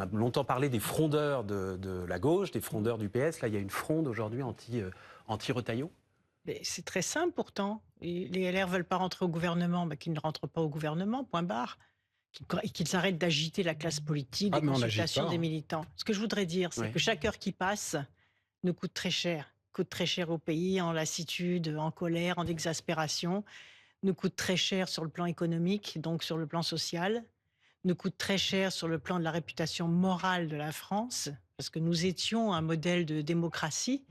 on a longtemps parlé des frondeurs de la gauche, des frondeurs du PS. Là, il y a une fronde aujourd'hui anti-Retailleau. C'est très simple pourtant. Et les LR veulent pas rentrer au gouvernement, qu'ils ne rentrent pas au gouvernement, point barre. Qu'ils arrêtent d'agiter la classe politique, des consultations des militants. Ce que je voudrais dire, c'est que chaque heure qui passe nous coûte très cher. Coûte très cher au pays, en lassitude, en colère, en exaspération. Nous coûte très cher sur le plan économique, donc sur le plan social. Nous coûte très cher sur le plan de la réputation morale de la France, parce que nous étions un modèle de démocratie.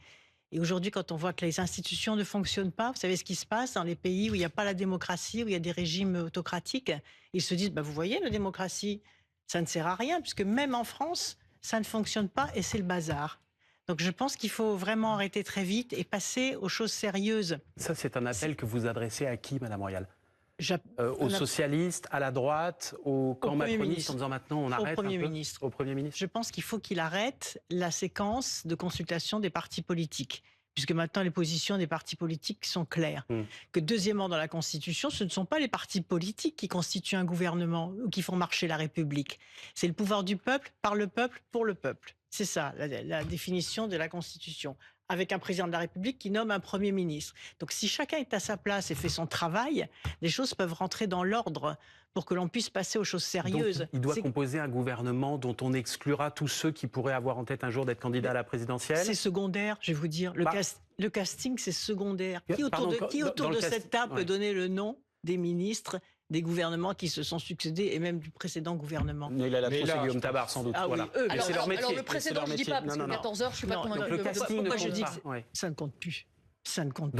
Et aujourd'hui, quand on voit que les institutions ne fonctionnent pas, vous savez ce qui se passe dans les pays où il n'y a pas la démocratie, où il y a des régimes autocratiques, ils se disent, vous voyez, la démocratie, ça ne sert à rien, puisque même en France, ça ne fonctionne pas et c'est le bazar. Donc je pense qu'il faut vraiment arrêter très vite et passer aux choses sérieuses. Ça, c'est un appel que vous adressez à qui, Madame Royal? Aux socialistes, à la droite, au camp macroniste, en disant maintenant on arrête au Premier ministre. Au Premier ministre. Je pense qu'il faut qu'il arrête la séquence de consultation des partis politiques, puisque maintenant les positions des partis politiques sont claires. Que deuxièmement, dans la Constitution, ce ne sont pas les partis politiques qui constituent un gouvernement ou qui font marcher la République. C'est le pouvoir du peuple, par le peuple, pour le peuple. C'est ça, la définition de la Constitution, avec un président de la République qui nomme un Premier ministre. Donc si chacun est à sa place et fait son travail, les choses peuvent rentrer dans l'ordre pour que l'on puisse passer aux choses sérieuses. Donc, il doit composer un gouvernement dont on exclura tous ceux qui pourraient avoir en tête un jour d'être candidats à la présidentielle. C'est secondaire, je vais vous dire. Le casting, c'est secondaire. Qui autour de cette table peut donner le nom des ministres des gouvernements qui se sont succédés et même du précédent gouvernement? Mais là, c'est Guillaume Tabar, sans doute. Oui, c'est leur métier. Alors le précédent, je ne dis pas, parce que 14 heures, je ne suis pas convaincu. Pourquoi je dis que ça ne compte plus. Ça ne compte plus.